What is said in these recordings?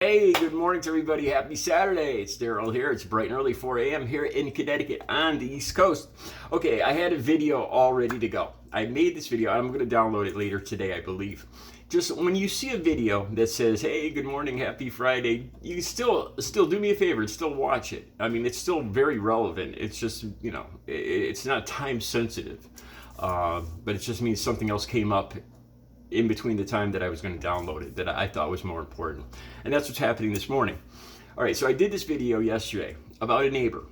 Hey, good morning to everybody. Happy Saturday. It's Daryl here. It's bright and early 4 a.m. here in Connecticut on the East Coast. Okay, I had a video all ready to go. I made this video. I'm going to download it later today, I believe. Just when you see a video that says, hey, good morning, happy Friday, you still do me a favor and still watch it. I mean, it's still very relevant. It's just, it's not time sensitive. But it just means something else came up in between the time that I was going to download it that I thought was more important. And that's what's happening this morning. All right, so I did this video yesterday about a neighbor.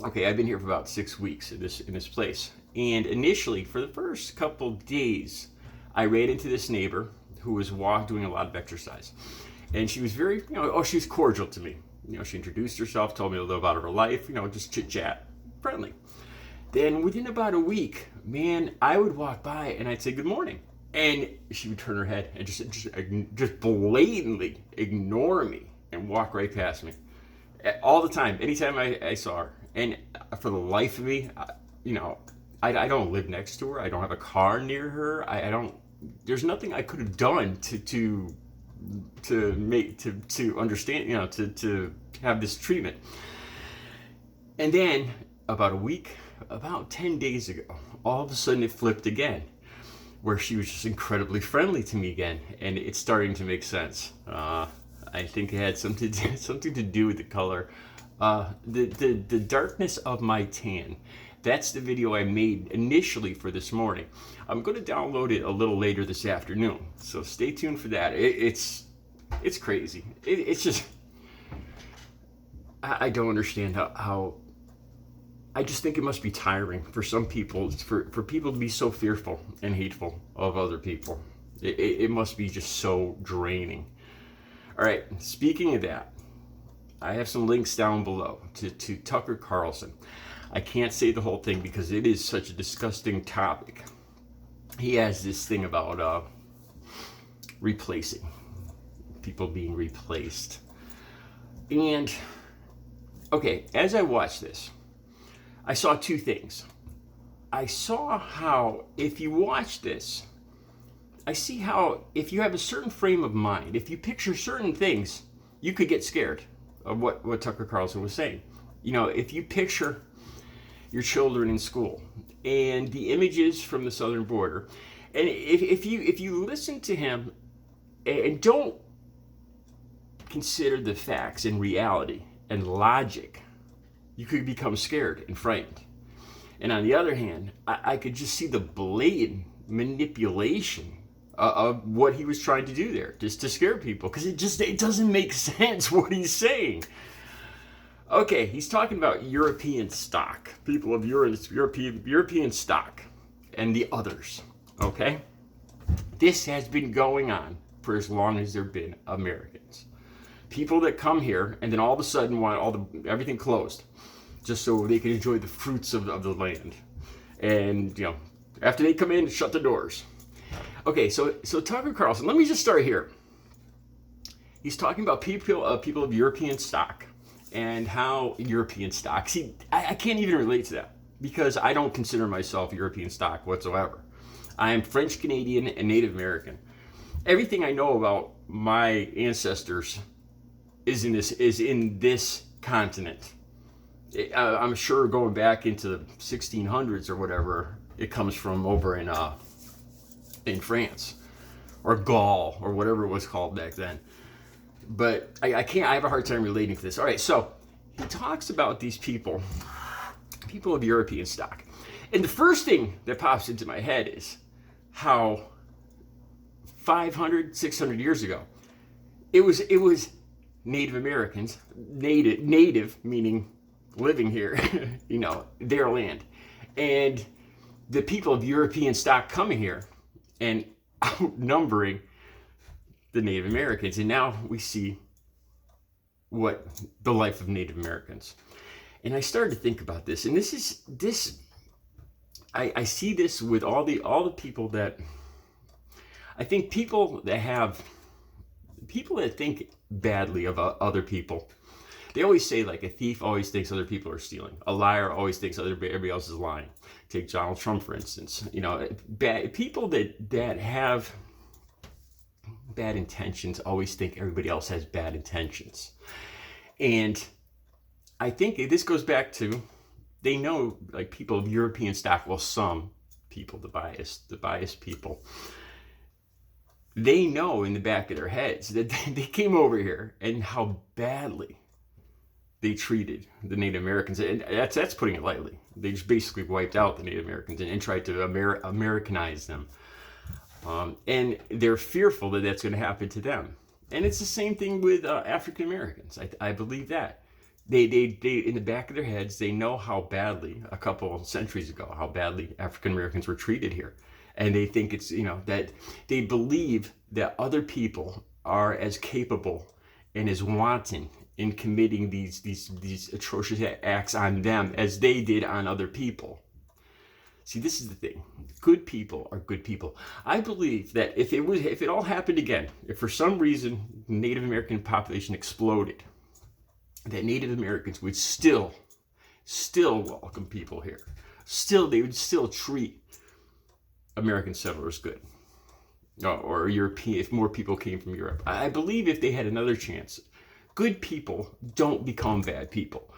Okay, I've been here for about 6 weeks in this place. And initially, for the first couple days, I ran into this neighbor who was doing a lot of exercise. And she was very, she was cordial to me. She introduced herself, told me a little about her life, just chit-chat, friendly. Then within about a week, man, I would walk by and I'd say good morning. And she would turn her head and just blatantly ignore me and walk right past me. All the time, anytime I saw her. And for the life of me, I don't live next to her. I don't have a car near her. There's nothing I could have done to understand, to have this treatment. And then about 10 days ago, all of a sudden it flipped again, where she was just incredibly friendly to me again, and it's starting to make sense. I think it had something to do with the color, the darkness of my tan. That's the video I made initially for this morning. I'm going to download it a little later this afternoon, so stay tuned for that. It's crazy. It's just I don't understand how. I just think it must be tiring for some people, for people to be so fearful and hateful of other people. It must be just so draining. All right, speaking of that, I have some links down below to Tucker Carlson. I can't say the whole thing because it is such a disgusting topic. He has this thing about replacing, people being replaced. And, okay, as I watched this, I saw two things. I saw how if you watch this, I see how if you have a certain frame of mind, if you picture certain things, you could get scared of what Tucker Carlson was saying. If you picture your children in school and the images from the southern border, and if you listen to him and don't consider the facts and reality and logic, you could become scared and frightened. And on the other hand, I could just see the blatant manipulation of what he was trying to do there, just to scare people, because it doesn't make sense what he's saying. Okay, he's talking about European stock, people of European stock, and the others. Okay, this has been going on for as long as there've been Americans. People that come here and then all of a sudden want everything closed, just so they can enjoy the fruits of the land. And after they come in, shut the doors. Okay, so Tucker Carlson, let me just start here. He's talking about people of European stock and how European stock. See, I can't even relate to that because I don't consider myself European stock whatsoever. I am French Canadian and Native American. Everything I know about my ancestors is in this continent. I'm sure going back into the 1600s or whatever, it comes from over in France or Gaul or whatever it was called back then. But I have a hard time relating to this. All right, so he talks about these people of European stock. And the first thing that pops into my head is how 500, 600 years ago, it was Native Americans, native meaning living here, their land. And the people of European stock coming here and outnumbering the Native Americans. And now we see what the life of Native Americans. And I started to think about this. And I see this with all the people that, I think people that think badly of other people. They always say, like, a thief always thinks other people are stealing. A liar always thinks everybody else is lying. Take Donald Trump, for instance. Bad people that have bad intentions always think everybody else has bad intentions. And I think this goes back to, they know, like, people of European stock, well, some people, the biased people, they know in the back of their heads that they came over here and how badly they treated the Native Americans. And that's putting it lightly. They just basically wiped out the Native Americans and tried to Americanize them. And they're fearful that that's going to happen to them. And it's the same thing with African Americans. I believe that. They in the back of their heads, they know how badly, a couple of centuries ago, how badly African Americans were treated here. And they think it's, that they believe that other people are as capable and as wanton in committing these atrocious acts on them as they did on other people. See, this is the thing. Good people are good people. I believe that if it all happened again, if for some reason Native American population exploded, that Native Americans would still welcome people here. They would still treat American settlers good. Or European, if more people came from Europe. I believe if they had another chance, good people don't become bad people.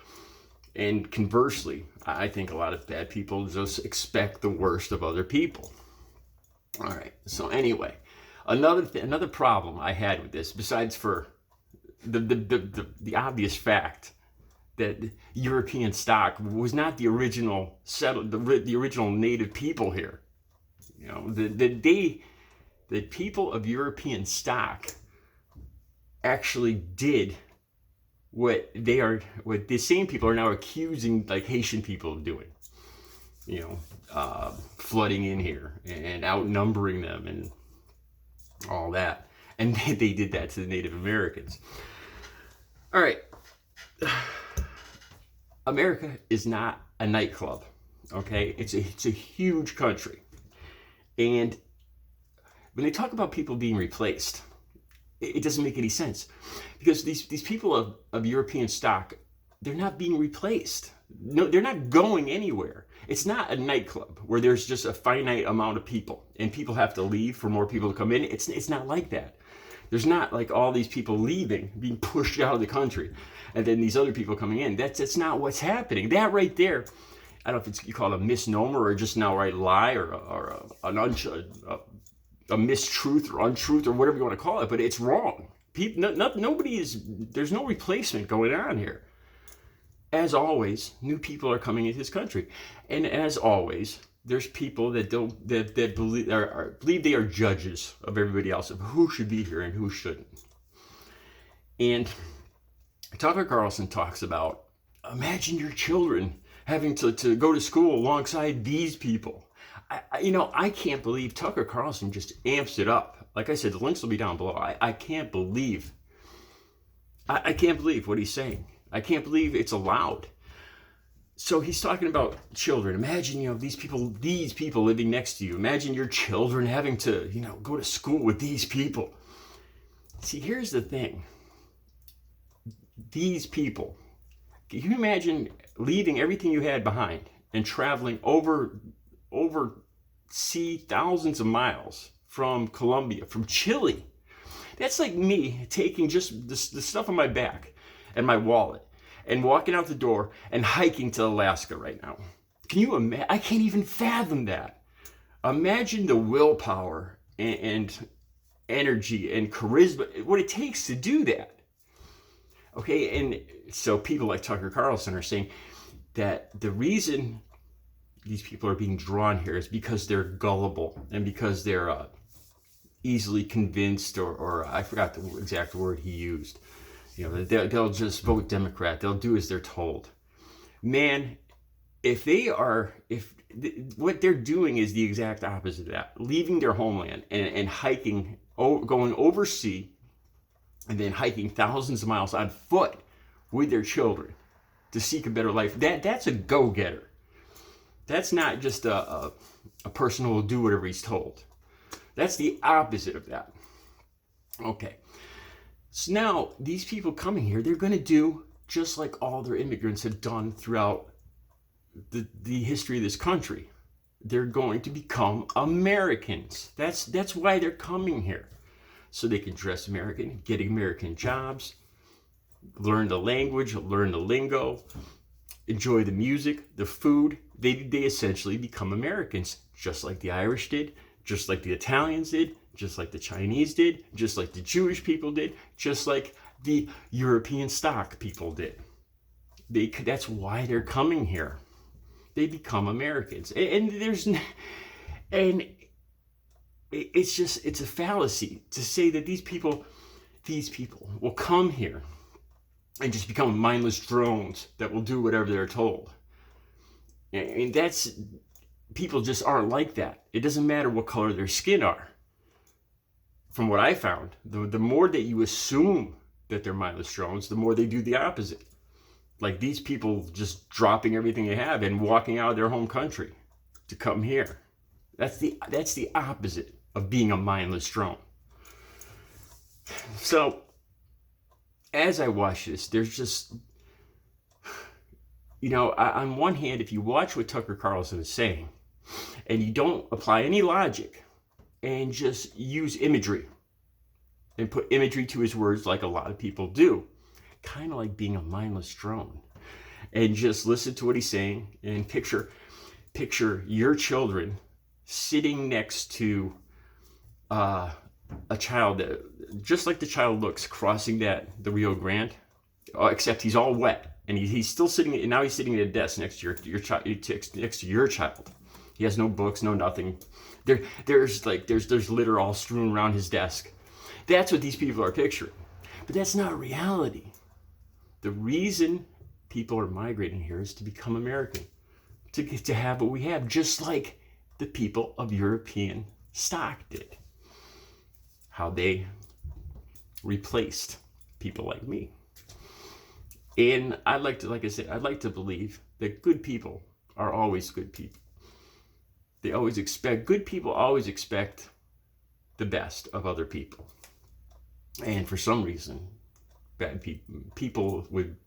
And conversely, I think a lot of bad people just expect the worst of other people. All right. So anyway, another problem I had with this, besides for the obvious fact that European stock was not the original the original native people here. The people of European stock actually did what the same people are now accusing, like, Haitian people of doing. Flooding in here and outnumbering them and all that. And they did that to the Native Americans. All right. America is not a nightclub, okay? It's a huge country. And when they talk about people being replaced, it doesn't make any sense. Because these people of European stock, they're not being replaced. No, they're not going anywhere. It's not a nightclub where there's just a finite amount of people and people have to leave for more people to come in. It's not like that. There's not like all these people leaving, being pushed out of the country, and then these other people coming in. That's not what's happening. That right there, I don't know if you call it a misnomer or just an outright lie or a mistruth or untruth or whatever you want to call it, but it's wrong. There's no replacement going on here. As always, new people are coming into this country, and as always, there's people that believe they are judges of everybody else, of who should be here and who shouldn't. And Tucker Carlson talks about, imagine your children having to go to school alongside these people. I can't believe Tucker Carlson just amps it up. Like I said, the links will be down below. I can't believe what he's saying. I can't believe it's allowed. So he's talking about children. Imagine, these people living next to you. Imagine your children having to, go to school with these people. See, here's the thing. These people, can you imagine leaving everything you had behind and traveling over sea thousands of miles from Colombia, from Chile? That's like me taking just the stuff on my back and my wallet and walking out the door and hiking to Alaska right now. Can you imagine? I can't even fathom that. Imagine the willpower and energy and charisma, what it takes to do that. Okay, and so people like Tucker Carlson are saying that the reason these people are being drawn here is because they're gullible and because they're easily convinced, or I forgot the exact word he used. They'll just vote Democrat. They'll do as they're told. Man, what they're doing is the exact opposite of that. Leaving their homeland and hiking, going overseas, and then hiking thousands of miles on foot with their children to seek a better life. That's a go-getter. That's not just a person who will do whatever he's told. That's the opposite of that. Okay. So now, these people coming here, they're going to do just like all their immigrants have done throughout the history of this country. They're going to become Americans. That's why they're coming here. so they can dress American, get American jobs, learn the language, learn the lingo, enjoy the music, the food. They essentially become Americans, just like the Irish did, just like the Italians did, just like the Chinese did, just like the Jewish people did, just like the European stock people did. That's why they're coming here. They become Americans. And it's a fallacy to say that these people will come here and just become mindless drones that will do whatever they're told. And people just aren't like that. It doesn't matter what color their skin are. From what I found, the more that you assume that they're mindless drones, the more they do the opposite. Like these people just dropping everything they have and walking out of their home country to come here. That's the opposite of being a mindless drone. So as I watch this, there's just, on one hand, if you watch what Tucker Carlson is saying and you don't apply any logic and just use imagery and put imagery to his words like a lot of people do, kind of like being a mindless drone, and just listen to what he's saying and picture your children sitting next to a child that, just like the child looks, crossing the Rio Grande, except he's all wet and he's still sitting, and now he's sitting at a desk next to your child, next to your child. He has no books, no nothing. There's litter all strewn around his desk. That's what these people are picturing, but that's not reality. The reason people are migrating here is to become American, to have what we have, just like the people of European stock did. How they replaced people like me. And I'd like to believe that good people are always good people. Good people always expect the best of other people. And for some reason, bad people with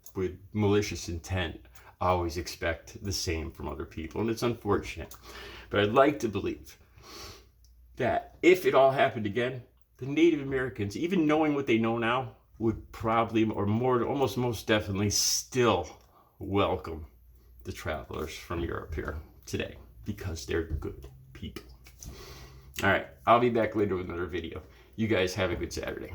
malicious intent always expect the same from other people, and it's unfortunate. But I'd like to believe that if it all happened again, the Native Americans, even knowing what they know now, would probably, or more, almost most definitely, still welcome the travelers from Europe here today, because they're good people. All right, I'll be back later with another video. You guys have a good Saturday.